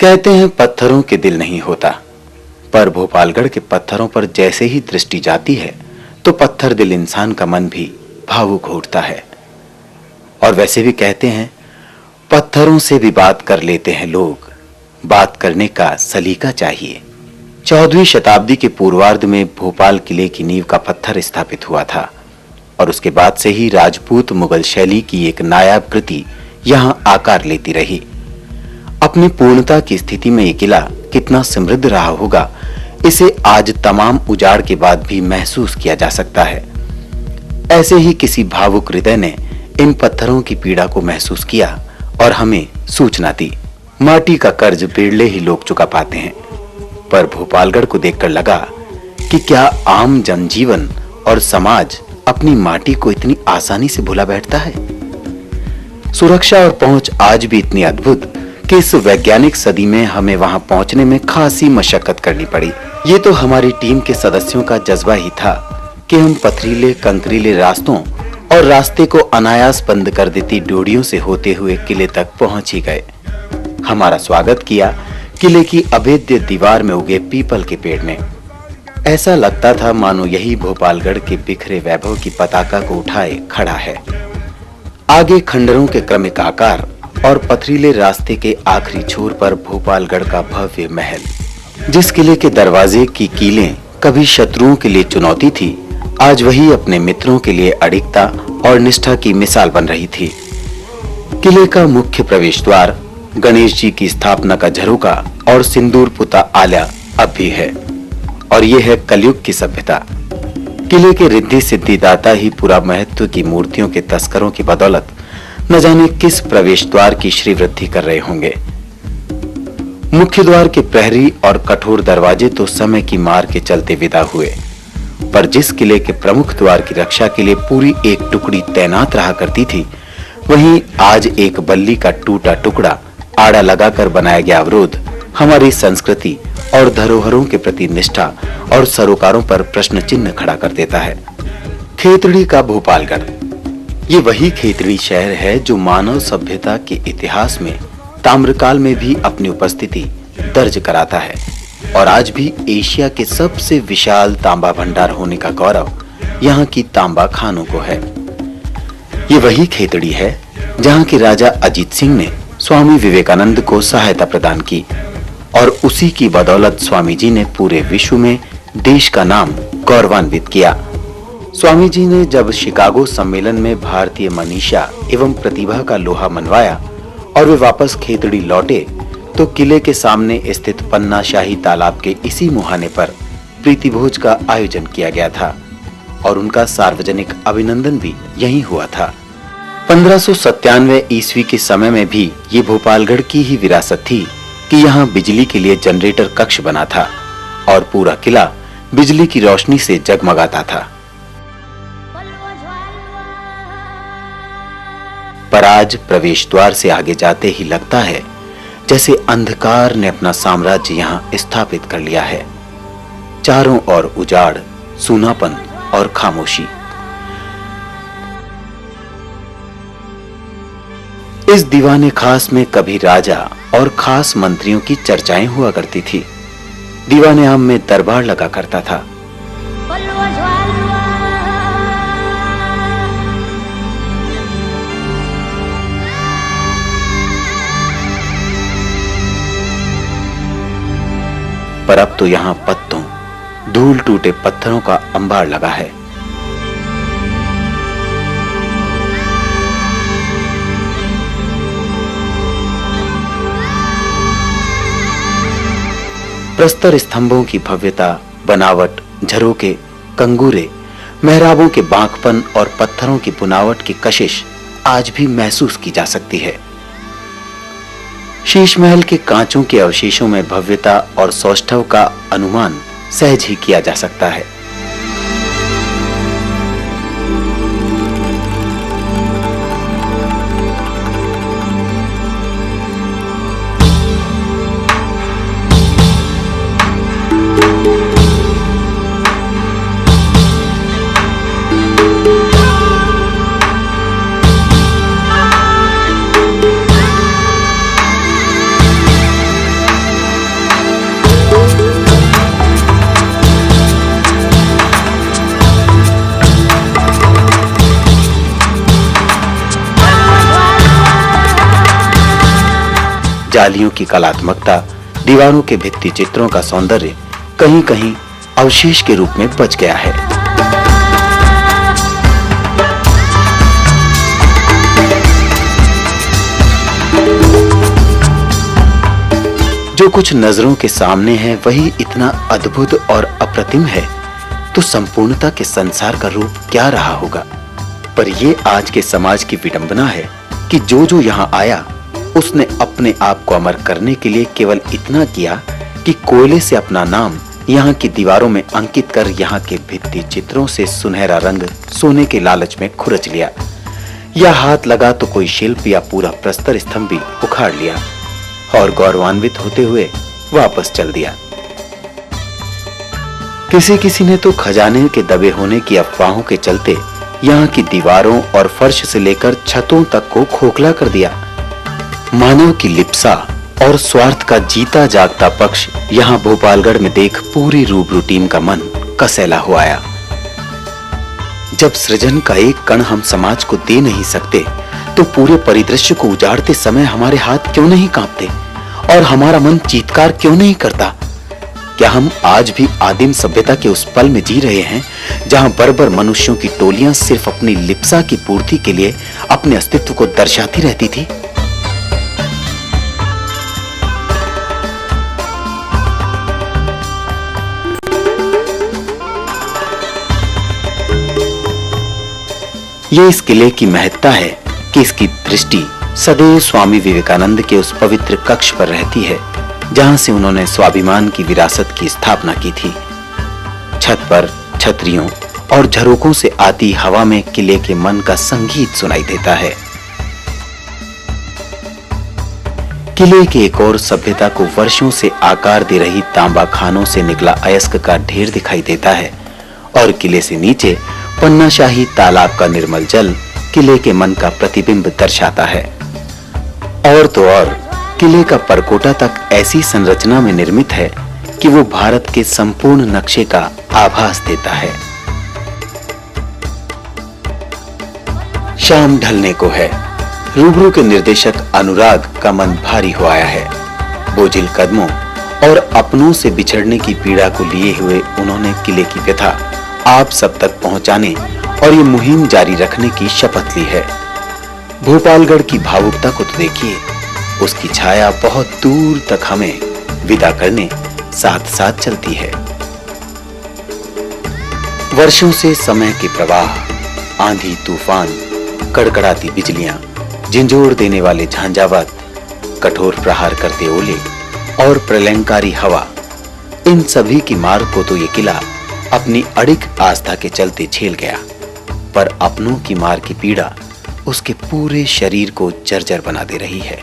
कहते हैं पत्थरों के दिल नहीं होता, पर भोपालगढ़ के पत्थरों पर जैसे ही दृष्टि जाती है तो पत्थर दिल इंसान का मन भी भावुक उठता है। और वैसे भी कहते हैं पत्थरों से भी बात कर लेते हैं लोग, बात करने का सलीका चाहिए। 14वीं शताब्दी के पूर्वार्ध में भोपाल किले की नींव का पत्थर स्थापित हुआ था और उसके बाद से ही राजपूत मुगल शैली की एक नायाब कृति यहां आकार लेती रही। अपनी पूर्णता की स्थिति में यह किला कितना समृद्ध रहा होगा, इसे आज तमाम उजाड़ के बाद भी महसूस किया जा सकता है। ऐसे ही किसी भावुक हृदय ने इन पत्थरों की पीड़ा को महसूस किया और हमें सूचना दी। माटी का कर्ज बिरले ही लोग चुका पाते हैं, पर भोपालगढ़ को देखकर लगा कि क्या आम जनजीवन और समाज अपनी माटी को इतनी आसानी से भुला बैठता है। सुरक्षा और पहुंच आज भी इतनी अद्भुत कि इस वैज्ञानिक सदी में हमें वहां पहुंचने में खासी मशक्कत करनी पड़ी। ये तो हमारी टीम के सदस्यों का जज्बा ही था कि हम पथरीले कंकरीले रास्तों और रास्ते को अनायास बंद कर देती डोरियों से होते हुए किले तक पहुंच ही गए। हमारा स्वागत किया किले की अभेद्य दीवार में उगे पीपल के पेड़ ने। ऐसा लगता था मानो यही भोपालगढ़ के बिखरे वैभव की पताका को उठाए खड़ा है। आगे खंडरों के क्रमिक आकार और पथरीले रास्ते के आखिरी छोर पर भोपालगढ़ का भव्य महल, जिस किले के दरवाजे की कीलें कभी शत्रुओं के लिए चुनौती थी, आज वही अपने मित्रों के लिए अडिगता और निष्ठा की मिसाल बन रही थी। किले का मुख्य प्रवेश द्वार गणेश जी की स्थापना का झरोका और सिंदूर पुता आल्या अब भी है, और ये है कलयुग की सभ्यता। किले के रिद्धि सिद्धि दाता ही पूरा महत्व की मूर्तियों के तस्करों की बदौलत न जाने किस प्रवेश द्वार की श्री वृद्धि कर रहे होंगे। मुख्य द्वार के प्रहरी और कठोर दरवाजे तो समय की मार के चलते विदा हुए, पर जिस किले के प्रमुख द्वार की रक्षा के लिए पूरी एक टुकड़ी तैनात रहा करती थी, वहीं आज एक बल्ली का टूटा टुकड़ा आड़ा लगाकर बनाया गया अवरोध हमारी संस्कृति और धरोहरों के प्रति निष्ठा और सरोकारों पर प्रश्न चिन्ह खड़ा कर देता है। खेतड़ी का भोपालगढ़, ये वही खेतड़ी शहर है जो मानव सभ्यता के इतिहास में ताम्रकाल में भी अपनी उपस्थिति दर्ज कराता है और आज भी एशिया के सबसे विशाल तांबा भंडार होने का गौरव यहाँ की तांबा खानों को है। ये वही खेतड़ी है जहाँ के राजा अजीत सिंह ने स्वामी विवेकानंद को सहायता प्रदान की और उसी की बदौलत स्वामी जी ने पूरे विश्व में देश का नाम गौरवान्वित किया। स्वामी जी ने जब शिकागो सम्मेलन में भारतीय मनीषा एवं प्रतिभा का लोहा मनवाया और वे वापस खेतड़ी लौटे, तो किले के सामने स्थित पन्ना शाही तालाब के इसी मुहाने पर प्रीति भोज का आयोजन किया गया था और उनका सार्वजनिक अभिनंदन भी यहीं हुआ था। 1597 ईस्वी के समय में भी ये भोपालगढ़ की ही विरासत थी कि यहाँ बिजली के लिए जनरेटर कक्ष बना था और पूरा किला बिजली की रोशनी से जगमगाता था। पर आज प्रवेश द्वार से आगे जाते ही लगता है जैसे अंधकार ने अपना साम्राज्य यहाँ स्थापित कर लिया है। चारों ओर उजाड़, सूनापन और खामोशी। इस दीवाने खास में कभी राजा और खास मंत्रियों की चर्चाएं हुआ करती थी। दीवाने आम में दरबार लगा करता था। पर अब तो यहाँ पत्तों, धूल टूटे पत्थरों का अंबार लगा है। प्रस्तर स्तंभों की भव्यता, बनावट, झरोके, कंगूरे, मेहराबों के बांकपन और पत्थरों की बुनावट की कशिश आज भी महसूस की जा सकती है। शीश महल के कांचों के अवशेषों में भव्यता और सौष्ठव का अनुमान सहज ही किया जा सकता है। जालियों की कलात्मकता, दीवारों के भित्ति चित्रों का सौंदर्य कहीं-कहीं अवशेष के रूप में बच गया है। जो कुछ नजरों के सामने है वही इतना अद्भुत और अप्रतिम है, तो संपूर्णता के संसार का रूप क्या रहा होगा। पर ये आज के समाज की विडंबना है कि जो यहाँ आया उसने अपने आप को अमर करने के लिए केवल इतना किया कि कोयले से अपना नाम यहाँ की दीवारों में अंकित कर यहाँ के भित्ति चित्रों से सुनहरा रंग सोने के लालच में खुरच लिया, या हाथ लगा तो कोई शिल्प या पूरा प्रस्तर स्तंभ भी उखाड़ लिया और गौरवान्वित होते हुए वापस चल दिया। किसी ने तो खजाने के दबे होने की अफवाहों के चलते यहाँ की दीवारों और फर्श से लेकर छतों तक को खोखला कर दिया। मानव की लिप्सा और स्वार्थ का जीता जागता पक्ष यहाँ भोपालगढ़ में देख पूरी रूबरू टीम का मन कसैला हो आया। जब सृजन का एक कण हम समाज को दे नहीं सकते, तो पूरे परिदृश्य को उजाड़ते समय हमारे हाथ क्यों नहीं कांपते और हमारा मन चीत्कार क्यों नहीं करता। क्या हम आज भी आदिम सभ्यता के उस पल में जी रहे हैं जहां बर्बर मनुष्यों की टोलियां सिर्फ अपनी लिप्सा की पूर्ति के लिए अपने अस्तित्व को दर्शाती रहती थी। ये इस किले की महत्ता है कि इसकी दृष्टि सदैव स्वामी विवेकानंद के उस पवित्र कक्ष पर रहती है जहां से उन्होंने स्वाभिमान की विरासत की स्थापना की थी। छत पर छतरियों और झरोकों से आती हवा में किले के मन का संगीत सुनाई देता है। किले के एक और सभ्यता को वर्षों से आकार दे रही तांबा खानों से निकला अयस्क का ढेर दिखाई देता है और किले से नीचे पन्नाशाही तालाब का निर्मल जल किले के मन का प्रतिबिंब दर्शाता है। और तो और किले का परकोटा तक ऐसी संरचना में निर्मित है कि वो भारत के संपूर्ण नक्शे का आभास देता है। शाम ढलने को है। रूबरू के निर्देशक अनुराग का मन भारी हो आया है। बोझिल कदमों और अपनों से बिछड़ने की पीड़ा को लिए हुए उन्होंने किले की व्यथा आप सब तक पहुंचाने और ये मुहिम जारी रखने की शपथ ली है। भोपालगढ़ की भावुकता को तो देखिए, उसकी छाया बहुत दूर तक हमें विदा करने साथ साथ चलती है। वर्षों से समय के प्रवाह, आंधी तूफान, कड़कड़ाती बिजलियां, झंझोर देने वाले झांझावात, कठोर प्रहार करते ओले और प्रलयंकारी हवा, इन सभी की मार को तो ये किला अपनी अड़िग आस्था के चलते झेल गया, पर अपनों की मार की पीड़ा उसके पूरे शरीर को जर्जर बना दे रही है।